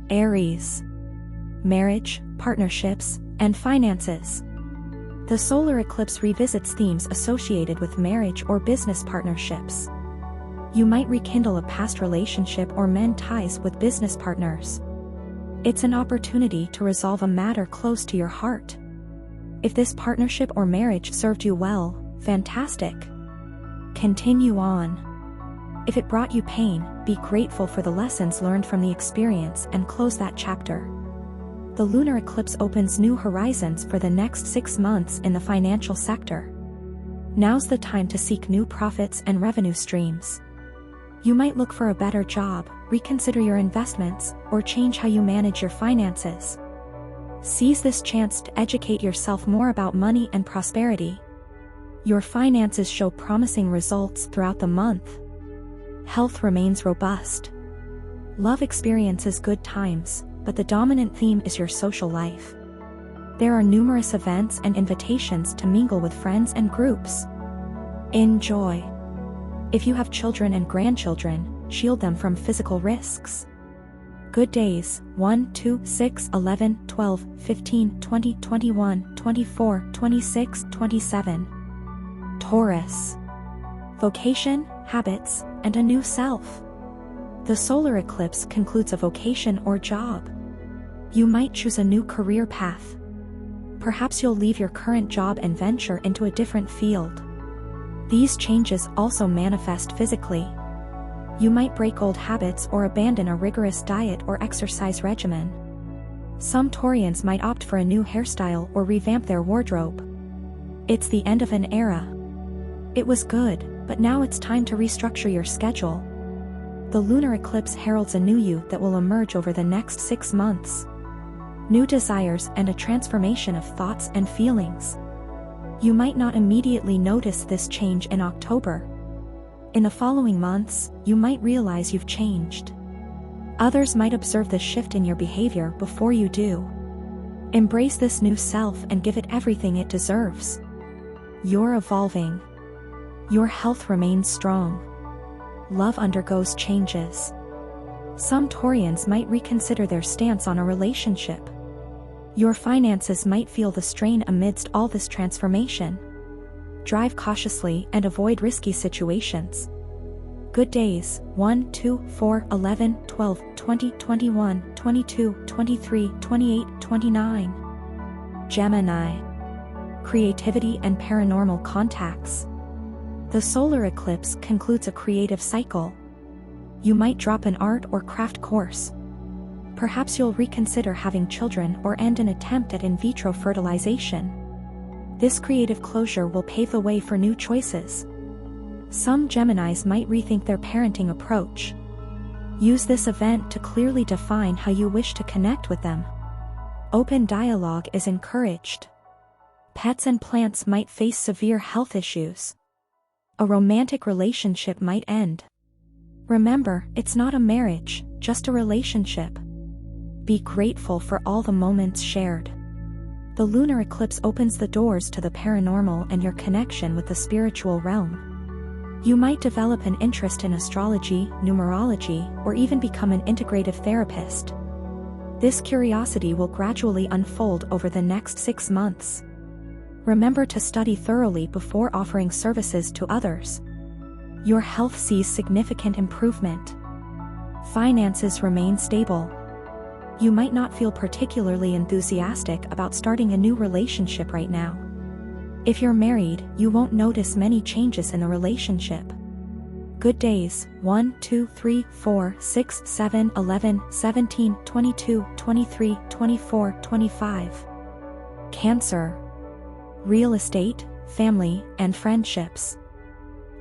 Aries. Marriage, partnerships, and finances. The solar eclipse revisits themes associated with marriage or business partnerships. You might rekindle a past relationship or mend ties with business partners. It's an opportunity to resolve a matter close to your heart. If this partnership or marriage served you well, fantastic. Continue on. If it brought you pain, be grateful for the lessons learned from the experience and close that chapter. The lunar eclipse opens new horizons for the next 6 months in the financial sector. Now's the time to seek new profits and revenue streams. You might look for a better job, reconsider your investments, or change how you manage your finances. Seize this chance to educate yourself more about money and prosperity. Your finances show promising results throughout the month. Health remains robust. Love experiences good times, but the dominant theme is your social life. There are numerous events and invitations to mingle with friends and groups. Enjoy. If you have children and grandchildren, shield them from physical risks. Good days: 1, 2, 6, 11, 12, 15, 20, 21, 24, 26, 27. Taurus. Vocation, habits, and a new self. The solar eclipse concludes a vocation or job. You might choose a new career path. Perhaps you'll leave your current job and venture into a different field. These changes also manifest physically. You might break old habits or abandon a rigorous diet or exercise regimen. Some Taurians might opt for a new hairstyle or revamp their wardrobe. It's the end of an era. It was good, but now it's time to restructure your schedule. The lunar eclipse heralds a new you that will emerge over the next 6 months. New desires and a transformation of thoughts and feelings. You might not immediately notice this change in October. In the following months, you might realize you've changed. Others might observe the shift in your behavior before you do. Embrace this new self and give it everything it deserves. You're evolving. Your health remains strong. Love undergoes changes. Some Taurians might reconsider their stance on a relationship. Your finances might feel the strain amidst all this transformation. Drive cautiously and avoid risky situations. Good days: 1, 2, 4, 11, 12, 20, 21, 22, 23, 28, 29. Gemini. Creativity and paranormal contacts. The solar eclipse concludes a creative cycle. You might drop an art or craft course. Perhaps you'll reconsider having children or end an attempt at in vitro fertilization. This creative closure will pave the way for new choices. Some Geminis might rethink their parenting approach. Use this event to clearly define how you wish to connect with them. Open dialogue is encouraged. Pets and plants might face severe health issues. A romantic relationship might end. Remember, it's not a marriage, just a relationship. Be grateful for all the moments shared. The lunar eclipse opens the doors to the paranormal and your connection with the spiritual realm. You might develop an interest in astrology, numerology, or even become an integrative therapist. This curiosity will gradually unfold over the next 6 months. Remember to study thoroughly before offering services to others. Your health sees significant improvement. Finances remain stable. You might not feel particularly enthusiastic about starting a new relationship right now. If you're married, you won't notice many changes in the relationship. Good days: 1, 2, 3, 4, 6, 7, 11, 17, 22, 23, 24, 25. Cancer. Real estate, family, and friendships.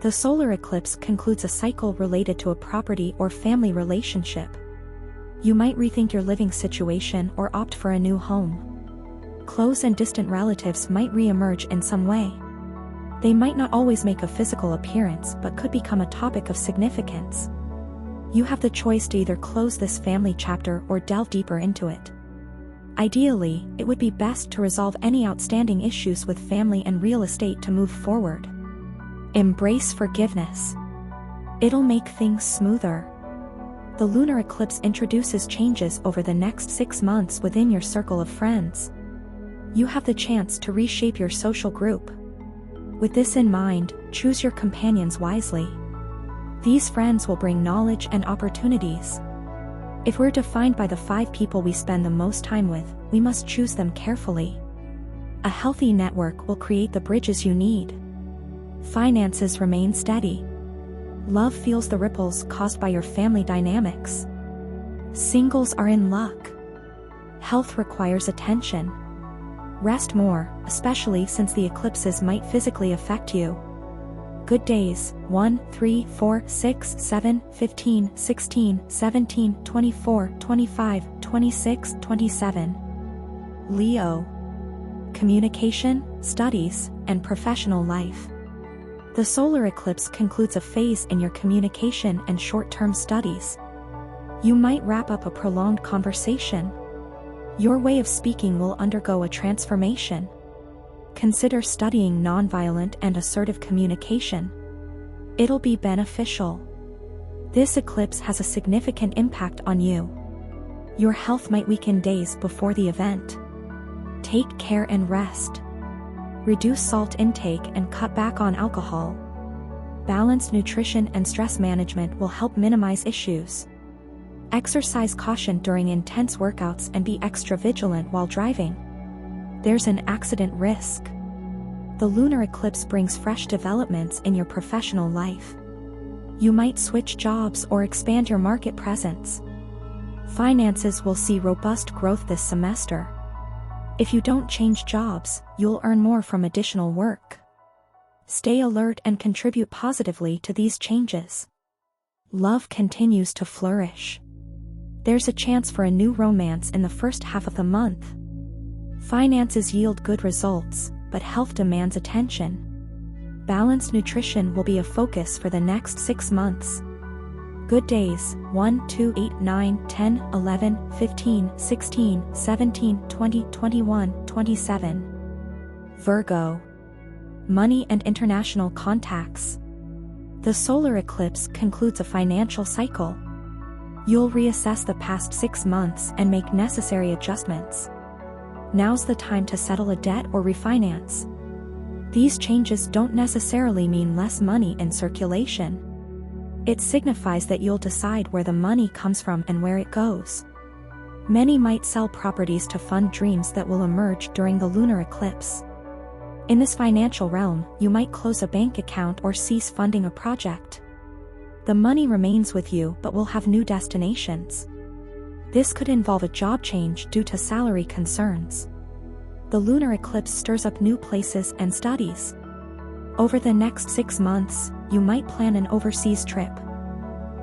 The solar eclipse concludes a cycle related to a property or family relationship. You might rethink your living situation or opt for a new home. Close and distant relatives might re-emerge in some way. They might not always make a physical appearance but could become a topic of significance. You have the choice to either close this family chapter or delve deeper into it. Ideally, it would be best to resolve any outstanding issues with family and real estate to move forward. Embrace forgiveness. It'll make things smoother. The lunar eclipse introduces changes over the next 6 months within your circle of friends. You have the chance to reshape your social group. With this in mind, choose your companions wisely. These friends will bring knowledge and opportunities. If we're defined by the 5 people we spend the most time with, we must choose them carefully. A healthy network will create the bridges you need. Finances remain steady. Love feels the ripples caused by your family dynamics. Singles are in luck. Health requires attention. Rest more, especially since the eclipses might physically affect you. Good days: 1, 3, 4, 6, 7, 15, 16, 17, 24, 25, 26, 27. Leo. Communication, studies, and professional life. The solar eclipse concludes a phase in your communication and short-term studies. You might wrap up a prolonged conversation. Your way of speaking will undergo a transformation. Consider studying nonviolent and assertive communication. It'll be beneficial. This eclipse has a significant impact on you. Your health might weaken days before the event. Take care and rest. Reduce salt intake and cut back on alcohol. Balanced nutrition and stress management will help minimize issues. Exercise caution during intense workouts and be extra vigilant while driving. There's an accident risk. The lunar eclipse brings fresh developments in your professional life. You might switch jobs or expand your market presence. Finances will see robust growth this semester. If you don't change jobs, you'll earn more from additional work. Stay alert and contribute positively to these changes. Love continues to flourish. There's a chance for a new romance in the first half of the month. Finances yield good results, but health demands attention. Balanced nutrition will be a focus for the next 6 months. Good days: 1, 2, 8, 9, 10, 11, 15, 16, 17, 20, 21, 27. Virgo. Money and international contacts. The solar eclipse concludes a financial cycle. You'll reassess the past 6 months and make necessary adjustments. Now's the time to settle a debt or refinance. These changes don't necessarily mean less money in circulation. It signifies that you'll decide where the money comes from and where it goes. Many might sell properties to fund dreams that will emerge during the lunar eclipse. In this financial realm, you might close a bank account or cease funding a project. The money remains with you but will have new destinations. This could involve a job change due to salary concerns. The lunar eclipse stirs up new places and studies. Over the next 6 months, you might plan an overseas trip.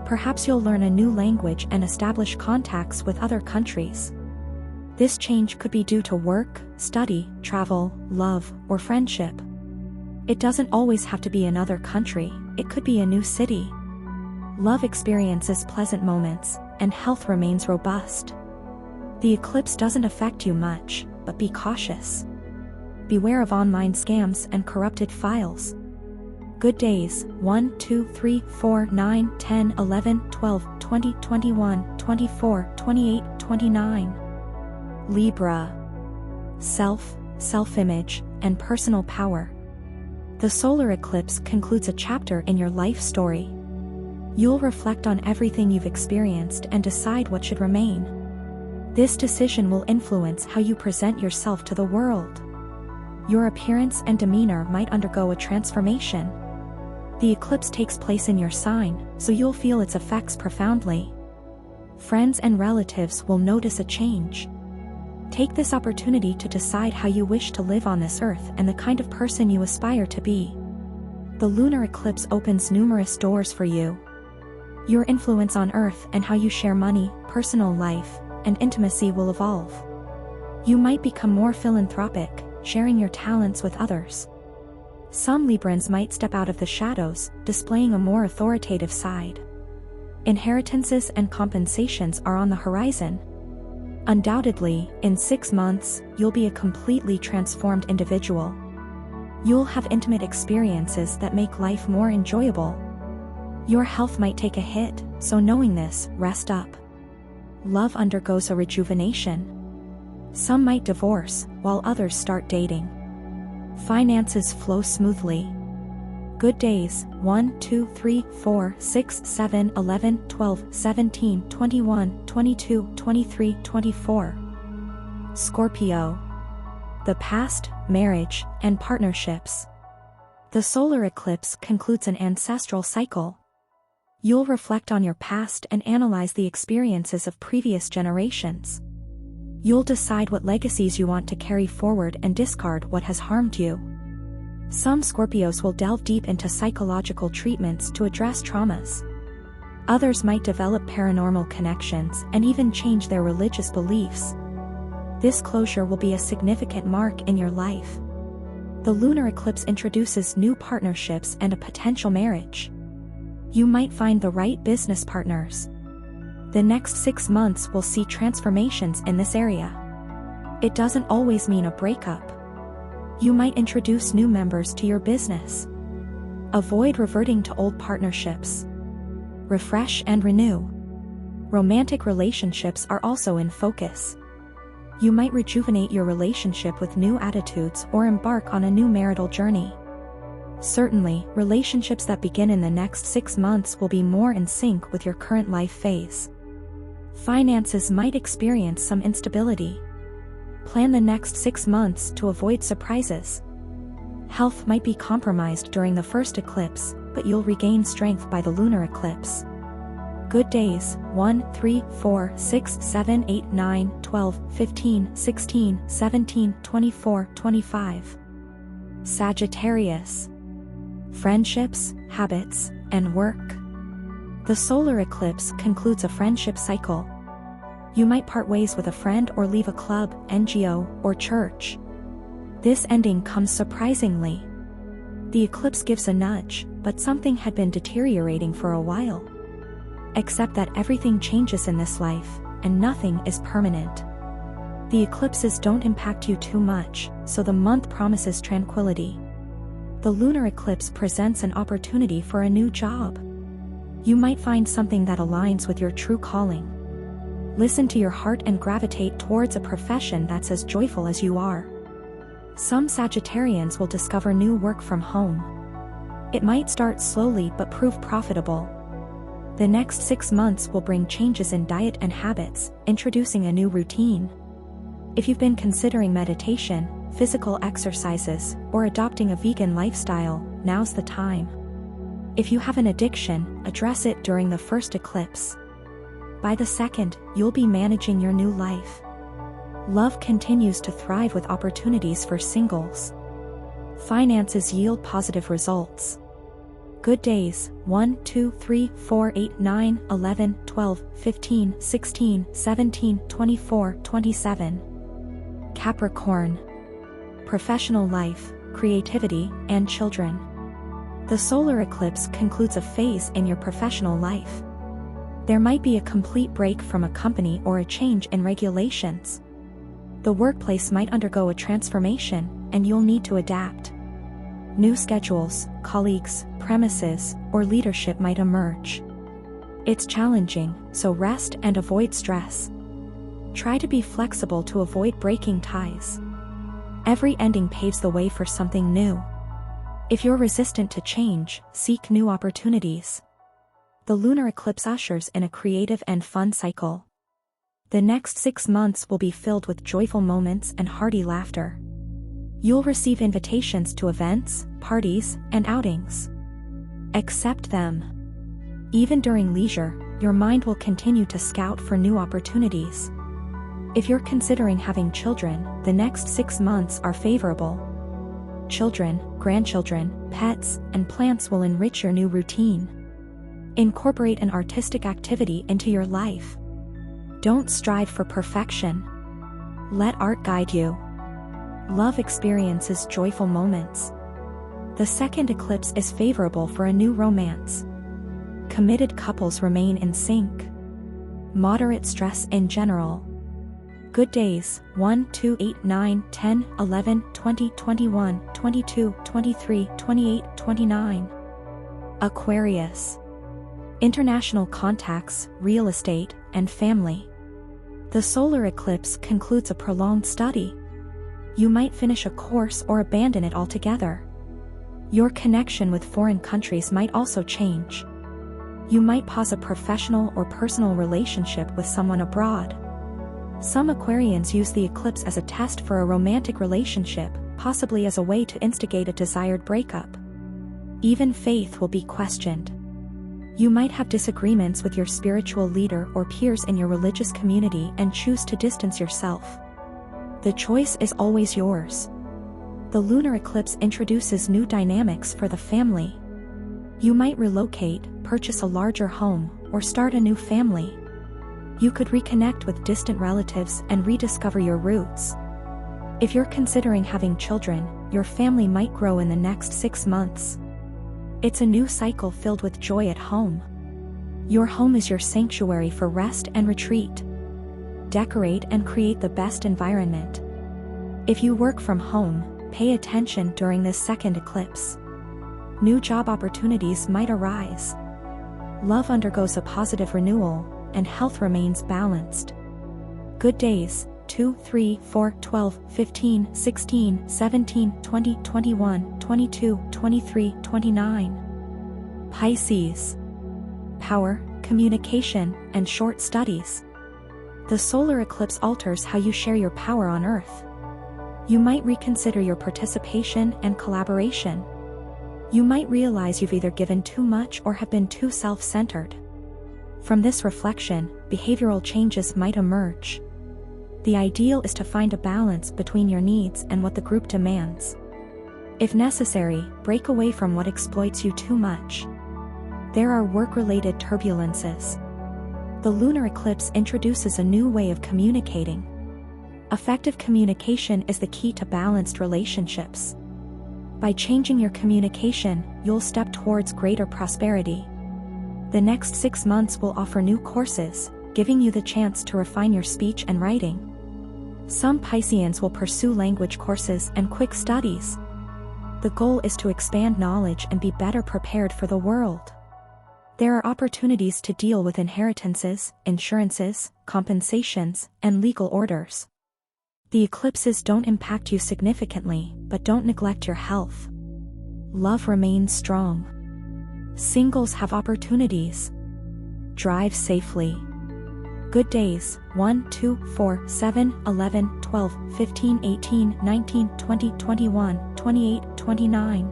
Perhaps you'll learn a new language and establish contacts with other countries. This change could be due to work, study, travel, love, or friendship. It doesn't always have to be another country, it could be a new city. Love experiences pleasant moments, and health remains robust. The eclipse doesn't affect you much, but be cautious. Beware of online scams and corrupted files. Good days: 1, 2, 3, 4, 9, 10, 11, 12, 20, 21, 24, 28, 29. Libra. Self-image, and personal power. The solar eclipse concludes a chapter in your life story. You'll reflect on everything you've experienced and decide what should remain. This decision will influence how you present yourself to the world. Your appearance and demeanor might undergo a transformation. The eclipse takes place in your sign, so you'll feel its effects profoundly. Friends and relatives will notice a change. Take this opportunity to decide how you wish to live on this earth and the kind of person you aspire to be. The lunar eclipse opens numerous doors for you. Your influence on earth and how you share money, personal life, and intimacy will evolve. You might become more philanthropic, sharing your talents with others. Some Librans might step out of the shadows, displaying a more authoritative side. Inheritances and compensations are on the horizon. Undoubtedly, in 6 months, you'll be a completely transformed individual. You'll have intimate experiences that make life more enjoyable. Your health might take a hit, so knowing this, rest up. Love undergoes a rejuvenation. Some might divorce, while others start dating. Finances flow smoothly. Good days, 1, 2, 3, 4, 6, 7, 11, 12, 17, 21, 22, 23, 24. Scorpio. The past, marriage, and partnerships. The solar eclipse concludes an ancestral cycle. You'll reflect on your past and analyze the experiences of previous generations. You'll decide what legacies you want to carry forward and discard what has harmed you. Some Scorpios will delve deep into psychological treatments to address traumas. Others might develop paranormal connections and even change their religious beliefs. This closure will be a significant mark in your life. The lunar eclipse introduces new partnerships and a potential marriage. You might find the right business partners. The next 6 months will see transformations in this area. It doesn't always mean a breakup. You might introduce new members to your business. Avoid reverting to old partnerships. Refresh and renew. Romantic relationships are also in focus. You might rejuvenate your relationship with new attitudes or embark on a new marital journey. Certainly, relationships that begin in the next 6 months will be more in sync with your current life phase. Finances might experience some instability. Plan the next 6 months to avoid surprises. Health might be compromised during the first eclipse, but you'll regain strength by the lunar eclipse. Good days, 1, 3, 4, 6, 7, 8, 9, 12, 15, 16, 17, 24, 25. Sagittarius. Friendships, habits, and work. The solar eclipse concludes a friendship cycle. You might part ways with a friend or leave a club, NGO, or church. This ending comes surprisingly. The eclipse gives a nudge, but something had been deteriorating for a while. Accept that everything changes in this life, and nothing is permanent. The eclipses don't impact you too much, so the month promises tranquility. The lunar eclipse presents an opportunity for a new job. You might find something that aligns with your true calling. Listen to your heart and gravitate towards a profession that's as joyful as you are. Some Sagittarians will discover new work from home. It might start slowly but prove profitable. The next 6 months will bring changes in diet and habits, introducing a new routine. If you've been considering meditation, physical exercises, or adopting a vegan lifestyle, now's the time. If you have an addiction, address it during the first eclipse. By the second, you'll be managing your new life. Love continues to thrive with opportunities for singles. Finances yield positive results. Good days, 1, 2, 3, 4, 8, 9, 11, 12, 15, 16, 17, 24, 27. Capricorn. Professional life, creativity, and children. The solar eclipse concludes a phase in your professional life. There might be a complete break from a company or a change in regulations. The workplace might undergo a transformation, and you'll need to adapt. New schedules, colleagues, premises, or leadership might emerge. It's challenging, so rest and avoid stress. Try to be flexible to avoid breaking ties. Every ending paves the way for something new. If you're resistant to change, seek new opportunities. The lunar eclipse ushers in a creative and fun cycle. The next 6 months will be filled with joyful moments and hearty laughter. You'll receive invitations to events, parties, and outings. Accept them. Even during leisure, your mind will continue to scout for new opportunities. If you're considering having children, the next 6 months are favorable. Children, grandchildren, pets, and plants will enrich your new routine. Incorporate an artistic activity into your life. Don't strive for perfection. Let art guide you. Love experiences joyful moments. The second eclipse is favorable for a new romance. Committed couples remain in sync. Moderate stress in general. Good days, 1, 2, 8, 9, 10, 11, 20, 21, 22, 23, 28, 29. Aquarius. international contacts, real estate, and family. The solar eclipse concludes a prolonged study. You might finish a course or abandon it altogether. Your connection with foreign countries might also change. You might pause a professional or personal relationship with someone abroad. Some Aquarians use the eclipse as a test for a romantic relationship, possibly as a way to instigate a desired breakup. Even faith will be questioned. You might have disagreements with your spiritual leader or peers in your religious community and choose to distance yourself. The choice is always yours. The lunar eclipse introduces new dynamics for the family. You might relocate, purchase a larger home, or start a new family. You could reconnect with distant relatives and rediscover your roots. If you're considering having children, your family might grow in the next 6 months. It's a new cycle filled with joy at home. Your home is your sanctuary for rest and retreat. Decorate and create the best environment. If you work from home, pay attention during this second eclipse. New job opportunities might arise. Love undergoes a positive renewal, and health remains balanced. Good days: 2, 3, 4, 12, 15, 16, 17, 20, 21, 22, 23, 29. Pisces. Power, communication, and short studies. The solar eclipse alters how you share your power on Earth. You might reconsider your participation and collaboration. You might realize you've either given too much or have been too self-centered. From this reflection, behavioral changes might emerge. The ideal is to find a balance between your needs and what the group demands. If necessary, break away from what exploits you too much. There are work-related turbulences. The lunar eclipse introduces a new way of communicating. Effective communication is the key to balanced relationships. By changing your communication, you'll step towards greater prosperity. The next 6 months will offer new courses, giving you the chance to refine your speech and writing. Some Pisceans will pursue language courses and quick studies. The goal is to expand knowledge and be better prepared for the world. There are opportunities to deal with inheritances, insurances, compensations, and legal orders. The eclipses don't impact you significantly, but don't neglect your health. Love remains strong. Singles have opportunities. Drive safely. Good days: 1, 2, 4, 7, 11, 12, 15, 18, 19, 20, 21, 28, 29.